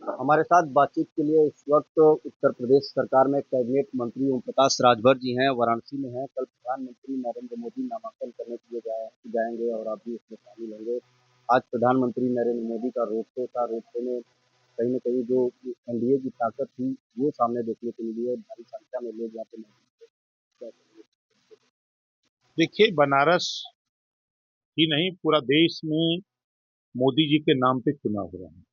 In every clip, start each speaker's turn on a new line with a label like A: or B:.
A: हमारे साथ बातचीत के लिए इस वक्त उत्तर प्रदेश सरकार में कैबिनेट मंत्री ओम प्रकाश राजभर जी हैं, वाराणसी में हैं। कल प्रधानमंत्री नरेंद्र मोदी नामांकन करने के लिए जाएंगे और आप भी इसमें शामिल होंगे। आज प्रधानमंत्री नरेंद्र मोदी का रोड शो था। रोड शो में कहीं न कहीं जो एनडीए की ताकत थी, वो सामने देखने को मिली है। भारी संख्या में लोग यहाँ पे मौजूद थे। क्या कहेंगे?
B: देखिए, बनारस ही नहीं, पूरा देश में मोदी जी के नाम पे चुनाव हो रहा है।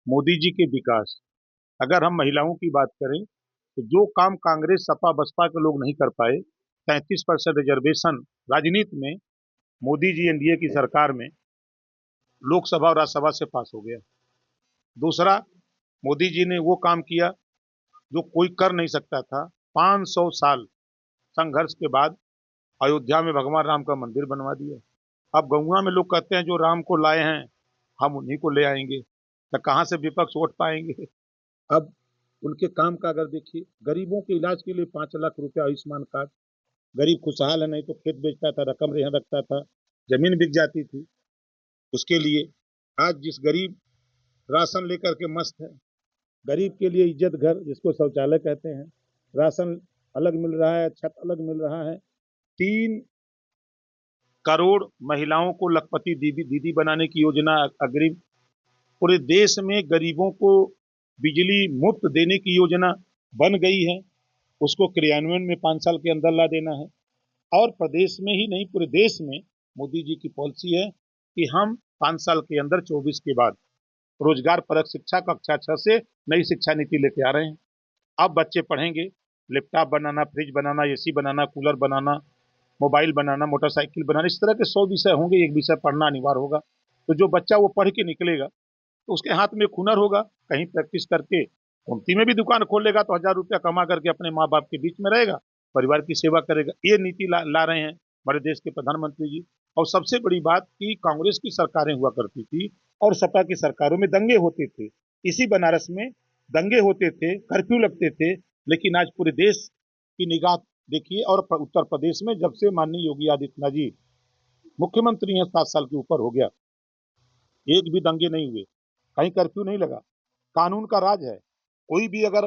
B: मोदी जी के विकास, अगर हम महिलाओं की बात करें तो जो काम कांग्रेस सपा बसपा के लोग नहीं कर पाए, 33% रिजर्वेशन राजनीति में मोदी जी एनडीए की सरकार में लोकसभा और राज्यसभा से पास हो गया। दूसरा, मोदी जी ने वो काम किया जो कोई कर नहीं सकता था। 500 साल संघर्ष के बाद अयोध्या में भगवान राम का मंदिर बनवा दिया। अब गौवा में लोग कहते हैं जो राम को लाए हैं हम उन्हीं को ले आएंगे, तो कहाँ से विपक्ष वोट पाएंगे? अब उनके काम का अगर देखिए, गरीबों के इलाज के लिए 5 लाख रुपया आयुष्मान कार्ड। गरीब खुशहाल है, नहीं तो खेत बेचता था, रकम रेहन रखता था, जमीन बिक जाती थी उसके लिए। आज जिस गरीब राशन लेकर के मस्त है, गरीब के लिए इज्जत घर जिसको शौचालय कहते हैं, राशन अलग मिल रहा है, छत अलग मिल रहा है। 3 करोड़ महिलाओं को लखपति दीदी दीदी बनाने की योजना अग्रिम। पूरे देश में गरीबों को बिजली मुफ्त देने की योजना बन गई है, उसको क्रियान्वयन में 5 साल के अंदर ला देना है। और प्रदेश में ही नहीं, पूरे देश में मोदी जी की पॉलिसी है कि हम 5 साल के अंदर 24 के बाद रोजगार परक शिक्षा कक्षा 6 से नई शिक्षा नीति लेके आ रहे हैं। अब बच्चे पढ़ेंगे, लैपटॉप बनाना, फ्रिज बनाना, एसी बनाना, कूलर बनाना, मोबाइल बनाना, मोटरसाइकिल बनाना, इस तरह के 100 विषय होंगे, एक विषय पढ़ना अनिवार्य होगा। तो जो बच्चा वो पढ़ के निकलेगा तो उसके हाथ में एक हुनर होगा, कहीं प्रैक्टिस करके कुमती में भी दुकान खोल लेगा तो 1,000 रुपया कमा करके अपने माँ बाप के बीच में रहेगा, परिवार की सेवा करेगा। ये नीति ला रहे हैं हमारे देश के प्रधानमंत्री जी। और सबसे बड़ी बात कि कांग्रेस की सरकारें हुआ करती थी और सपा की सरकारों में दंगे होते थे। इसी बनारस में दंगे होते थे, कर्फ्यू लगते थे, लेकिन आज पूरे देश की निगाह देखिए। और उत्तर प्रदेश में जब से माननीय योगी आदित्यनाथ जी मुख्यमंत्री हैं, 7 साल के ऊपर हो गया, एक भी दंगे नहीं हुए, कहीं कर्फ्यू नहीं लगा, कानून का राज है। कोई भी अगर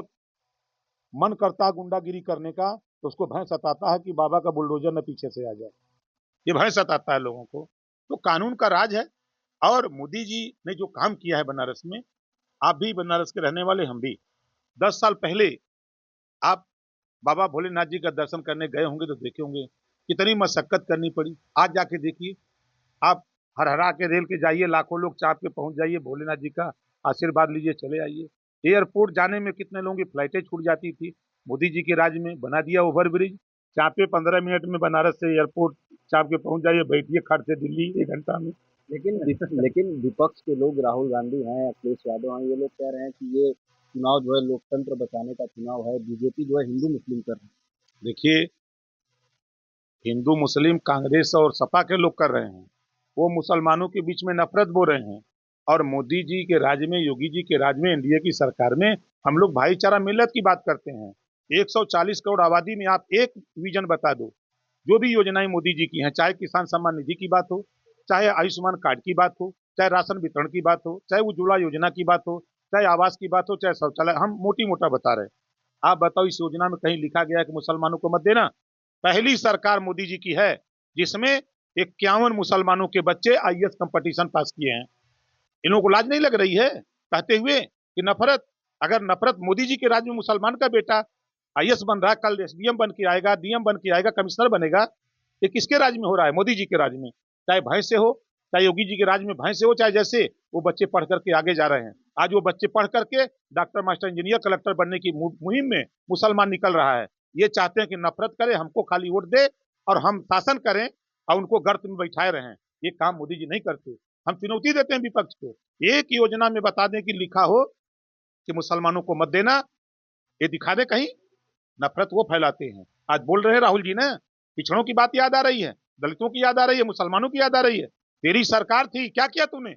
B: मन करता है गुंडागिरी करने का तो उसको भय सताता है कि बाबा का बुलडोजर न पीछे से आ जाए, ये भय सताता है लोगों को। तो कानून का राज है। और मोदी जी ने जो काम किया है बनारस में, आप भी बनारस के रहने वाले, हम भी 10 साल पहले आप बाबा भोलेनाथ जी का दर्शन करने गए होंगे तो देखे होंगे कितनी मशक्कत करनी पड़ी। आज जाके देखिए, आप हर हरा के रेल के जाइए, लाखों लोग चाप के पहुंच जाइए, भोलेनाथ जी का आशीर्वाद लीजिए, चले आइए। एयरपोर्ट जाने में कितने लोगों की फ्लाइटें छूट जाती थी, मोदी जी के राज में बना दिया ओवर ब्रिज। चापे 15 मिनट में बनारस से एयरपोर्ट चाप के पहुंच जाइए, बैठिए खट से दिल्ली 1 घंटा में।
A: लेकिन लेकिन विपक्ष के लोग राहुल गांधी हैं, अखिलेश यादव हैं, ये लोग कह रहे हैं कि ये चुनाव जो है लोकतंत्र बचाने का चुनाव है। बीजेपी जो है हिंदू मुस्लिम कर रही
B: देखिए, हिंदू मुस्लिम कांग्रेस और सपा के लोग कर रहे हैं, वो मुसलमानों के बीच में नफरत बो रहे हैं। और मोदी जी के राज में, योगी जी के राज में, एनडीए की सरकार में हम लोग भाईचारा मिलत की बात करते हैं। 140 करोड़ आबादी में आप एक विजन बता दो, जो भी योजनाएं मोदी जी की हैं, चाहे किसान सम्मान निधि की बात हो, चाहे आयुष्मान कार्ड की बात हो, चाहे राशन वितरण की बात हो, चाहे उज्ज्वला योजना की बात हो, चाहे आवास की बात हो, चाहे शौचालय, हम मोटी मोटा बता रहे हैं। आप बताओ, इस योजना में कहीं लिखा गया है कि मुसलमानों को मत देना? पहली सरकार मोदी जी की है जिसमें 51 मुसलमानों के बच्चे आईएएस कंपटीशन पास किए हैं। इन लोगों को लाज नहीं लग रही है कहते हुए कि नफरत? अगर नफरत, मोदी जी के राज्य में मुसलमान का बेटा आईएएस बन रहा है, कल एसडीएम बन के आएगा, डीएम बन के आएगा, कमिश्नर बनेगा, ये किसके राज्य में हो रहा है? मोदी जी के राज्य में। चाहे भय से हो, चाहे योगी जी के राज्य में भय से हो, चाहे जैसे वो बच्चे पढ़ करके आगे जा रहे हैं। आज वो बच्चे पढ़ करके डॉक्टर, मास्टर, इंजीनियर, कलेक्टर बनने की मुहिम में मुसलमान निकल रहा है। ये चाहते हैं कि नफरत करे, हमको खाली वोट दे और हम शासन करें और उनको गर्त में बैठाए रहें। ये काम मोदी जी नहीं करते। हम चुनौती देते हैं विपक्ष को, एक योजना में बता दें कि लिखा हो कि मुसलमानों को मत देना, ये दिखा दे कहीं। नफरत वो फैलाते हैं। आज बोल रहे हैं राहुल जी ने, पिछड़ों की बात याद आ रही है, दलितों की याद आ रही है, मुसलमानों की याद आ रही है। तेरी सरकार थी, क्या किया तूने?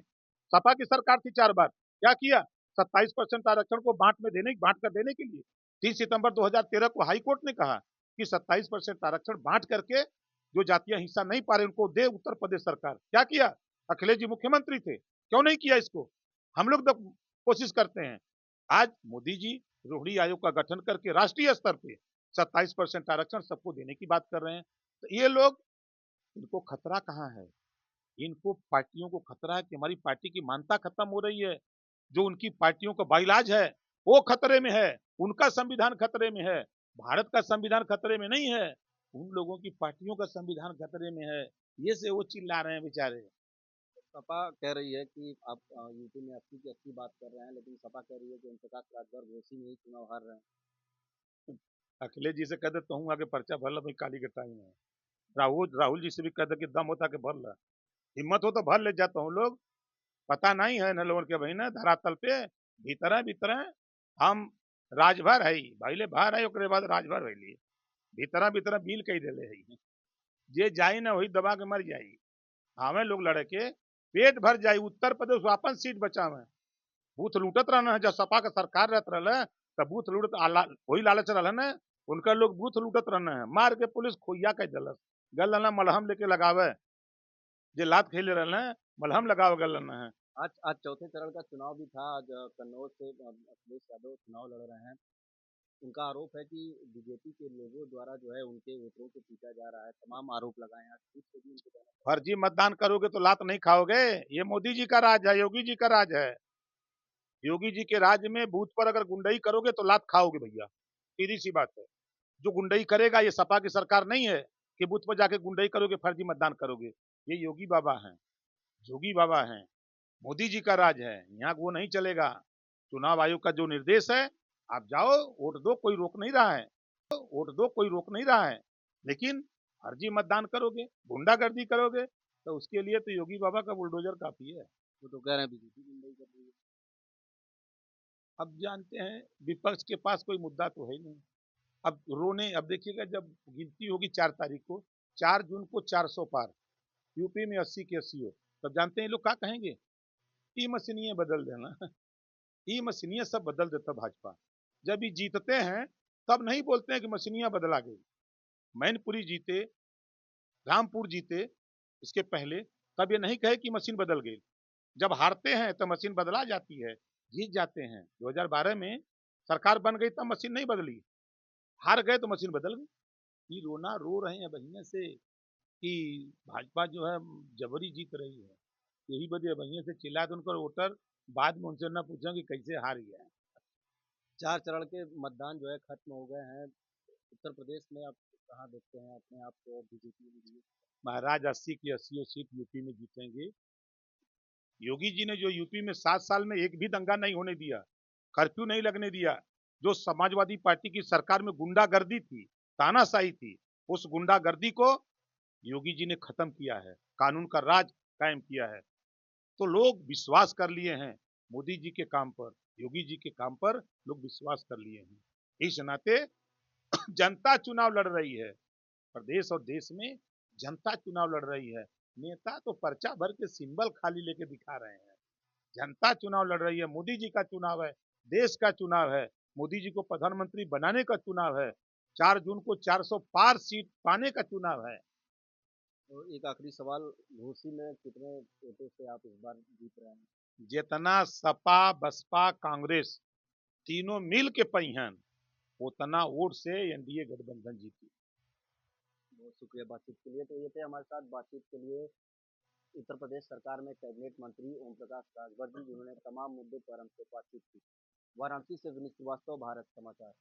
B: सपा की सरकार थी 4 बार, क्या किया? 27% आरक्षण को बांट कर देने के लिए 3 सितंबर 2013 को हाई कोर्ट ने कहा कि 27% आरक्षण बांट करके जो जातियां हिस्सा नहीं पा रहे उनको दे उत्तर प्रदेश सरकार। क्या किया? अखिलेश जी मुख्यमंत्री थे, क्यों नहीं किया इसको? हम लोग कोशिश करते हैं। आज मोदी जी रोहिणी आयोग का गठन करके राष्ट्रीय स्तर पे 27% आरक्षण सबको देने की बात कर रहे हैं। तो ये लोग, इनको खतरा कहाँ है? इनको पार्टियों को खतरा है कि हमारी पार्टी की मान्यता खत्म हो रही है। जो उनकी पार्टियों का बाइलाज है, वो खतरे में है। उनका संविधान खतरे में है। भारत का संविधान खतरे में नहीं है। उन लोगों की पार्टियों का संविधान खतरे में है। ये से वो चिल्ला रहे हैं बेचारे।
A: सपा कह रही है कि आप यूपी में 80 की 80 बात कर रहे हैं, लेकिन सपा कह रही है कि ओम प्रकाश राजभर घोसी में ही चुनाव हार रहे हैं।
B: अखिलेश जी से कह देता हूँ आगे पर्चा भर लो, भाई काली के टाइम है। राहुल राहुल जी से भी कह दे कि दम होता कि भर ला, हिम्मत हो तो भर ले जाता हूँ लोग। पता नहीं है न लोगन के बहिना धरातल पे भीतर है। हम राजभर है भाई ले बाहर है, ओकरे बाद राजभर भैली भीतर बिल कही देले है। जे जाई ना वही दबा के मर जाई। हमें लोग लड़े के पेट भर जाई। उत्तर प्रदेश वापस सीट बचावे, बूथ लूटत रहना है। जब सपा का सरकार रहत रहे तब बूथ लूटत वही लालच रहा ना, उनका लोग बूथ लूटत रहना है। मार के पुलिस खोइया कह दिलस, गल रहना मलहम लेके लगावे। जे लात खेले रहना है मलहम लगावे गल रहना है।
A: आज चौथे चरण का चुनाव भी था। आज कन्नौज से अखिलेश यादव चुनाव लड़ रहे हैं। उनका आरोप है कि बीजेपी के लोगों द्वारा जो है उनके वोटरों को पीटा जा रहा है। तमाम आरोप लगाए हैं। आज खुद से भी उनको जाना पड़ा।
B: फर्जी मतदान करोगे तो लात नहीं खाओगे। ये मोदी जी का राज है, योगी जी का राज है। योगी जी के राज में बूथ पर अगर गुंडई करोगे तो लात खाओगे भैया, सीधी सी बात है। जो गुंडई करेगा, ये सपा की सरकार नहीं है कि बूथ पर जाके गुंडई करोगे, फर्जी मतदान करोगे। ये योगी बाबा हैं, जोगी बाबा हैं, मोदी जी का राज है। यहाँ वो नहीं चलेगा। चुनाव आयोग का जो निर्देश है, आप जाओ वोट दो, कोई रोक नहीं रहा है। वोट दो, कोई रोक नहीं रहा है। लेकिन फर्जी मतदान करोगे, गुंडागर्दी करोगे, तो उसके लिए तो योगी बाबा का बुलडोजर काफी है।
A: वो तो कह रहे हैं बीजेपी गुंडई कर रही है।
B: अब जानते हैं विपक्ष के पास कोई मुद्दा तो है ही नहीं। अब देखिएगा जब गिनती होगी 4 तारीख को, 4 जून को 400 पार, यूपी में 80 की 80 हो, तब जानते हैं ये लोग क्या कहेंगे? ई मशीनिये बदल देना। ई मशीनिये सब बदल देता भाजपा। जब ये जीतते हैं तब नहीं बोलते हैं कि मशीनियां बदला गई। मैनपुरी जीते, रामपुर जीते, इसके पहले तब ये नहीं कहे कि मशीन बदल गई। जब हारते हैं तो मशीन बदला जाती है। जीत जाते हैं 2012 में सरकार बन गई तब मशीन नहीं बदली, हार गए तो मशीन बदल गई। ये रोना रो रहे हैं बहिने से कि भाजपा जो है जबरी जीत रही है। यही वजह बहिने से चिल्ला तो उनको वोटर बाद में उनसे ना पूछा कि कैसे हार गया।
A: 4 चरण के मतदान जो है खत्म हो गए हैं। उत्तर प्रदेश में आप कहाँ देखते हैं अपने आप को बीजेपी में भी?
B: महाराज 80 की 80 सीट यूपी में जीतेंगे। योगी जी ने जो यूपी में 7 साल में एक भी दंगा नहीं होने दिया, कर्फ्यू नहीं लगने दिया, जो समाजवादी पार्टी की सरकार में गुंडागर्दी थी, तानाशाही थी, उस गुंडागर्दी को योगी जी ने खत्म किया है, कानून का राज कायम किया है। तो लोग विश्वास कर लिए हैं मोदी जी के काम पर, योगी जी के काम पर लोग विश्वास कर लिए हैं। इस नाते जनता चुनाव लड़ रही है। प्रदेश और देश में जनता चुनाव लड़ रही है। नेता तो पर्चा भर के सिंबल खाली लेके दिखा रहे हैं। जनता चुनाव लड़ रही है। मोदी जी का चुनाव है, देश का चुनाव है, मोदी जी को प्रधानमंत्री बनाने का चुनाव है। 4 जून को 400 पार सीट पाने का चुनाव है।
A: तो एक आखिरी सवाल, घोसी में कितने वोटों से आप इस बार जीत रहे हैं?
B: जितना सपा बसपा कांग्रेस तीनों मिल के पहियन, उतना वोट से एनडीए गठबंधन जीती।
A: बहुत शुक्रिया बातचीत के लिए। तो ये थे हमारे साथ बातचीत के लिए उत्तर प्रदेश सरकार में कैबिनेट मंत्री ओम प्रकाश राजभर जी, जिन्होंने तमाम मुद्दों पर हमसे बातचीत की। वाराणसी से विनीत श्रीवास्तव, भारत समाचार।